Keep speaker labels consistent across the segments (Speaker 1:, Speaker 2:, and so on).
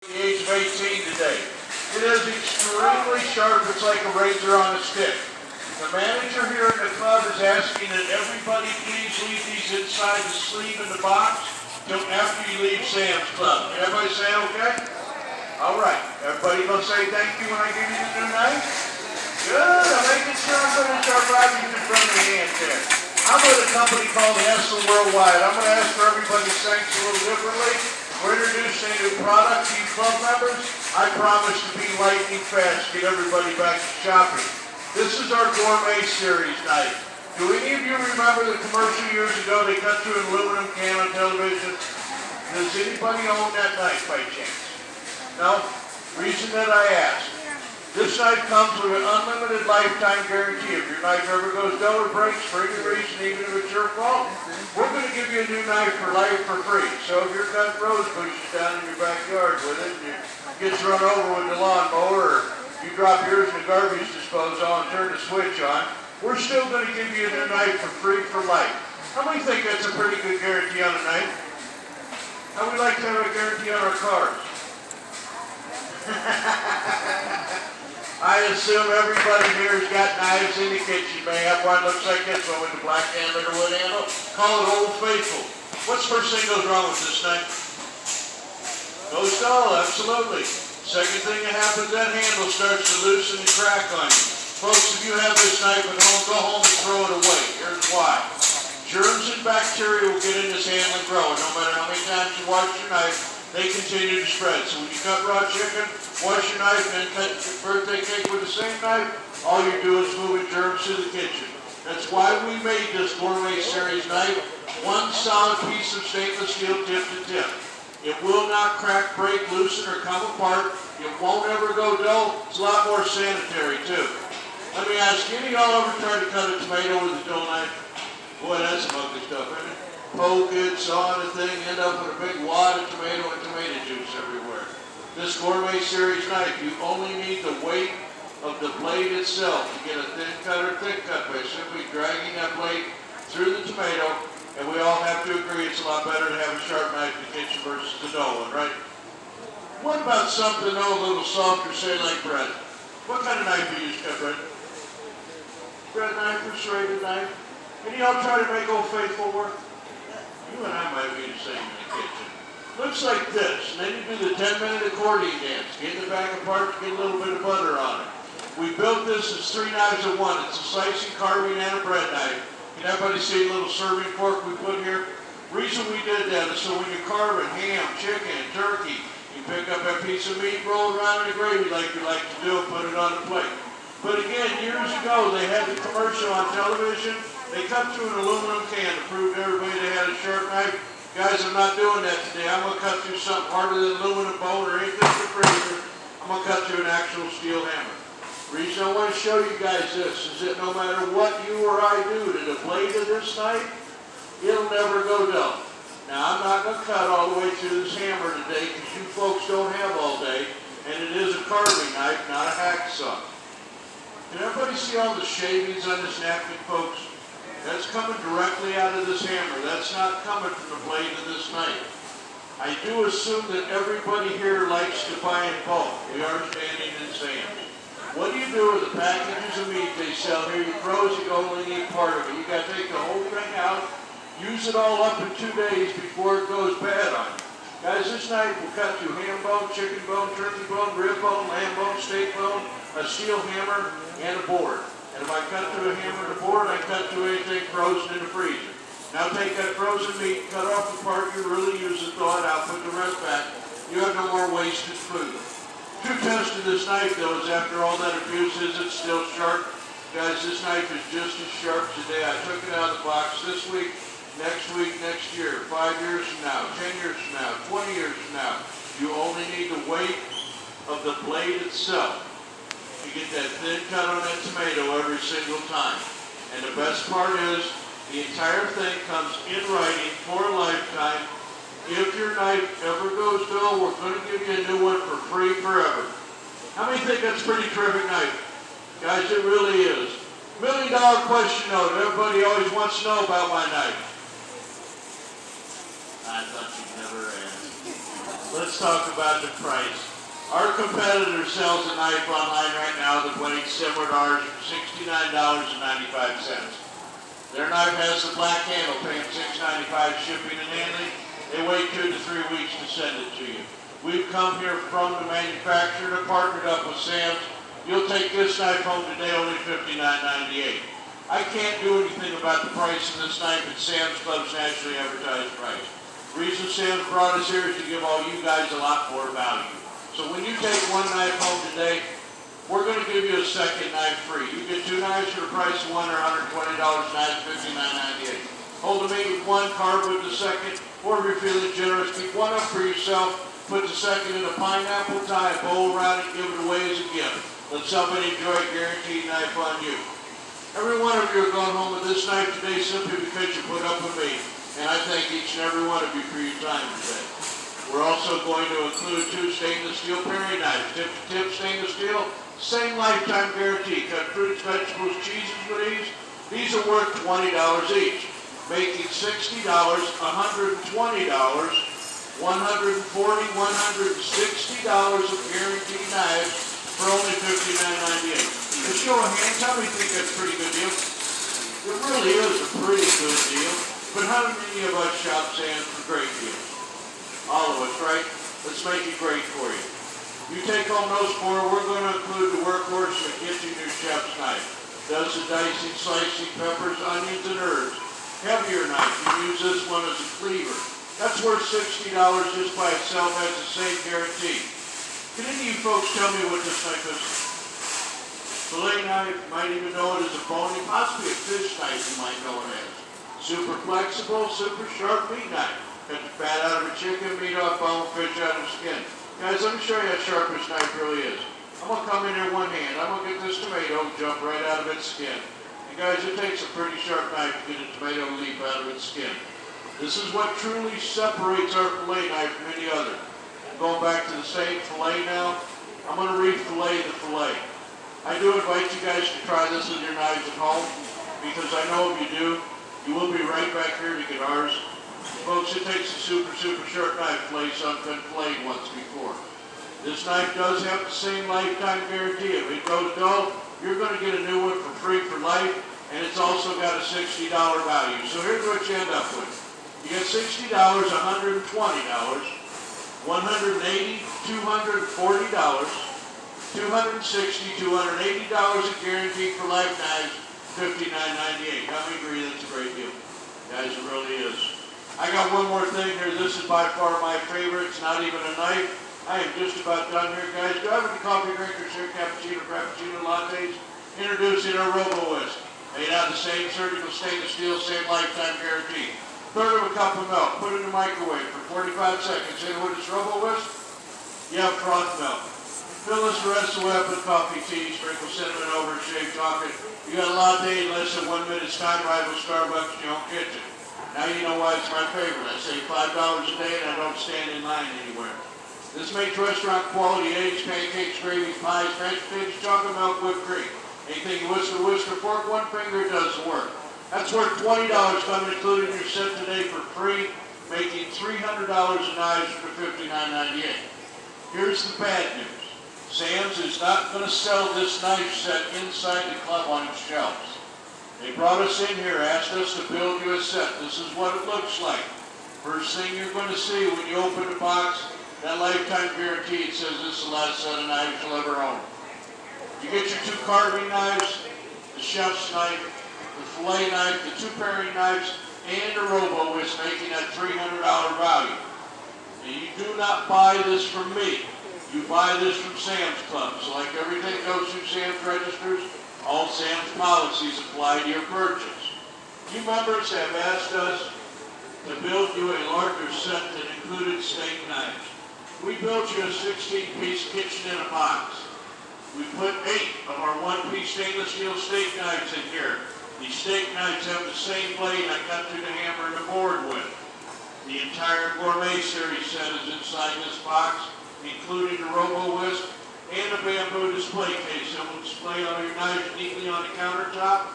Speaker 1: The age of 18 today. It is extremely sharp. It's like a razor on a stick. The manager here in the club is asking that everybody please leave these inside the sleeve in the box till after you leave Sam's Club. Everybody say okay? All right. Everybody gonna say thank you when I give you the new knife? Good. I'm making sure I'm going to start writing in front of the hand there. I'm with a company called Hessler Worldwide. I'm going to ask for everybody's thanks a little differently. We're introducing a new product to you club members. I promise to be lightning fast, get everybody back to shopping. This is our Gourmet Series knife. Do any of you remember the commercial years ago they cut through an aluminum can on television? Does anybody own that knife by chance? No? Reason that I ask. This knife comes with an unlimited lifetime guarantee. If your knife ever goes dull or breaks for any reason, even if it's your fault, we're going to give you a new knife for life for free. So if you're cutting rose bushes down in your backyard with it, and you get run over with the lawnmower, or you drop yours in the garbage disposal and turn the switch on, we're still going to give you a new knife for free for life. How many think that's a pretty good guarantee on a knife? How we like to have a guarantee on our cars? I assume everybody here has got knives in the kitchen. May have one looks like this one with the black handle or wood handle. Call it Old Faithful. What's the first thing goes wrong with this knife? Goes dull, absolutely. Second thing that happens, that handle starts to loosen and crack on you. Folks, if you have this knife at home, go home and throw it away. Here's why. Germs and bacteria will get in this handle and grow. And no matter how many times you wash your knife, they continue to spread. So when you cut raw chicken, wash your knife, and then cut your birthday cake with the same knife, all you do is move germs to the kitchen. That's why we made this Gourmet Series knife. One solid piece of stainless steel tip to tip. It will not crack, break, loosen, or come apart. It won't ever go dull. It's a lot more sanitary, too. Let me ask you, any of y'all ever tried to cut a tomato with a dull knife? Boy, that's some ugly stuff, isn't it? Poke it, saw the thing, end up with a big wad of tomato and tomato juice everywhere. This Gourmet Series knife, you only need the weight of the blade itself to get a thin cut or thick cut by simply dragging that blade through the tomato, and we all have to agree it's a lot better to have a sharp knife in the kitchen versus the dull one, right? What about something a little softer, say like bread? What kind of knife do you use to cut bread? Bread knife or serrated knife? Any of y'all try to make Old Faithful work? You and I might be the same in the kitchen. Looks like this, and then you do the 10-minute accordion dance. Get the back apart to get a little bit of butter on it. We built this as 3 knives in one. It's a slicing, carving, and a bread knife. Can everybody see the little serving fork we put here? Reason we did that is so when you're carving ham, chicken, turkey, you pick up that piece of meat, roll it around in the gravy like you like to do, and put it on the plate. But again, years ago, they had the commercial on television. They cut through an aluminum can to prove to everybody they had a sharp knife. Guys, I'm not doing that today. I'm going to cut through something harder than aluminum bone or anything in the freezer. I'm going to cut through an actual steel hammer. The reason I want to show you guys this is that no matter what you or I do to the blade of this knife, it'll never go dull. Now, I'm not going to cut all the way through this hammer today because you folks don't have all day, and it is a carving knife, not a hacksaw. Can everybody see all the shavings on this napkin, folks? That's coming directly out of this hammer. That's not coming from the blade of this knife. I do assume that everybody here likes to buy in bulk. We are standing in Sam's. What do you do with the packages of meat they sell here? You froze, you only eat part of it. You got to take the whole thing out, use it all up in 2 days before it goes bad on you. Guys, this knife will cut through ham bone, chicken bone, turkey bone, rib bone, lamb bone, steak bone, a steel hammer, and a board. And if I cut through a hammer and a board, I cut through anything frozen in the freezer. Now take that frozen meat, cut off the part you really use it, thaw it out, put the rest back. You have no more wasted food. True test of this knife, though, is after all that abuse, is it still sharp? Guys, this knife is just as sharp today. I took it out of the box this week, next year, 5 years from now, 10 years from now, 20 years from now. You only need the weight of the blade itself. You get that thin cut on that tomato every single time. And the best part is, the entire thing comes in writing for a lifetime. If your knife ever goes dull, we're going to give you a new one for free forever. How many think that's a pretty terrific knife? Guys, it really is. $1 million question though, that everybody always wants to know about my knife. I thought you'd never ask. Let's talk about the price. Our competitor sells a knife online right now that weighs similar to ours for $69.95. Their knife has the black handle, paying $6.95 shipping and handling. They wait 2 to 3 weeks to send it to you. We've come here from the manufacturer and partnered up with Sam's. You'll take this knife home today only $59.98. I can't do anything about the price of this knife at Sam's Club's nationally advertised price. The reason Sam's brought us here is to give all you guys a lot more value. So when you take one knife home today, we're going to give you a second knife free. You get 2 knives for the price of one, or $120, knives $59.98. Hold the meat with one, carve with the second, or if you're feeling generous, pick one up for yourself, put the second in a pineapple, tie a bow around it, give it away as a gift. Let somebody enjoy a guaranteed knife on you. Every one of you are going home with this knife today simply because you put up with me. And I thank each and every one of you for your time today. We're also going to include 2 stainless steel paring knives, tip-to-tip stainless steel, same lifetime guarantee. Cut fruits, vegetables, cheeses with these. These are worth $20 each, making $60, $120, $140, $160 of guaranteed knives for only $59.98. A show of hands, how many think that's a pretty good deal? It really is a pretty good deal. But how many of us shop Sam's for great deals? All of us, right? Let's make it great for you. You take home those 4, we're going to include the workhorse in the kitchen, your chef's knife. Does the dicing, slicing peppers, onions, and herbs. Heavier knife, you use this one as a cleaver. That's worth $60 just by itself, has the same guarantee. Can any of you folks tell me what this knife is? Fillet knife, you might even know it as a bony, possibly a fish knife you might know it as. Super flexible, super sharp meat knife. Cut the fat out of a chicken, meat off bone, fish out of skin. Guys, let me show you how sharp this knife really is. I'm going to come in here one hand. I'm going to get this tomato and jump right out of its skin. And guys, it takes a pretty sharp knife to get a tomato leaf out of its skin. This is what truly separates our fillet knife from any other. Going back to the same fillet now, I'm going to re-fillet the fillet. I do invite you guys to try this with your knives at home, because I know if you do, you will be right back here to get ours. Folks, it takes a super sharp knife to fillet something filleted once before. This knife does have the same lifetime guarantee. If it goes dull, you're going to get a new one for free for life, and it's also got a $60 value. So here's what you end up with. You get $60, $120, $180, $240, $260, $280 a guarantee for life knives, $59.98. How many agree that's a great deal? Guys, it really is. I got one more thing here. This is by far my favorite. It's not even a knife. I am just about done here, guys. Do I have any coffee drinkers here? Cappuccino, frappuccino, lattes? Introducing our Robo-Whisk. Made out of the same surgical stainless steel, same lifetime guarantee. Third of a cup of milk. Put it in the microwave for 45 seconds. Hit it with this Robo-Whisk. You have froth milk. Fill this the rest of the way up with coffee, tea, sprinkle cinnamon over, shaved chocolate. You got a latte in less than 1 minute's time, rival Starbucks in your own kitchen. Now you know why it's my favorite. I save $5 a day and I don't stand in line anywhere. This makes restaurant quality eggs, pancakes, gravy, pies, mashed potatoes, chocolate milk, whipped cream. Anything you whisk or fork, one finger does the work. That's worth $20 coming included in your set today for free, making $300 a knives for $59.98. Here's the bad news. Sam's is not going to sell this knife set inside the club on its shelves. They brought us in here, asked us to build you a set. This is what it looks like. First thing you're going to see when you open the box, that lifetime guarantee, it says this is the last set of knives you'll ever own. You get your 2 carving knives, the chef's knife, the fillet knife, the 2 paring knives, and a Robo-Whisk, making that $300 value. And you do not buy this from me. You buy this from Sam's Club. So like everything goes through Sam's registers, all Sam's policies apply to your purchase. You members have asked us to build you a larger set that included steak knives. We built you a 16-piece kitchen in a box. We put 8 of our 1-piece stainless steel steak knives in here. These steak knives have the same blade I cut through the hammer and the board with. The entire gourmet series set is inside this box, including the Robo-Whisk and a bamboo display case that will display all your knives neatly on the countertop,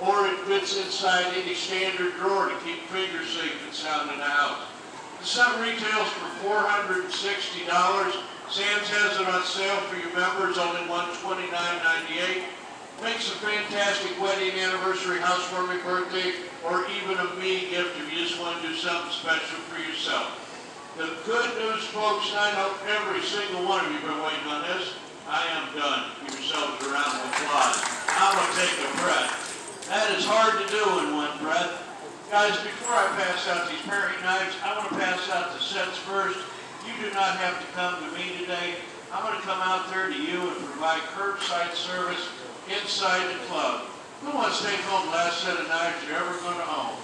Speaker 1: or it fits inside any standard drawer to keep fingers safe and sound in the house. The set retails for $460. Sam's has it on sale for you members, only $129.98. Makes a fantastic wedding, anniversary, housewarming, birthday, or even a me gift if you just want to do something special for yourself. The good news, folks, and I know every single one of you have been waiting on this. I am done. Give yourselves a round of applause. I'm going to take a breath. That is hard to do in one breath. Guys, before I pass out these paring knives, I want to pass out the sets first. You do not have to come to me today. I'm going to come out there to you and provide curbside service inside the club. Who wants to take home the last set of knives you're ever going to own?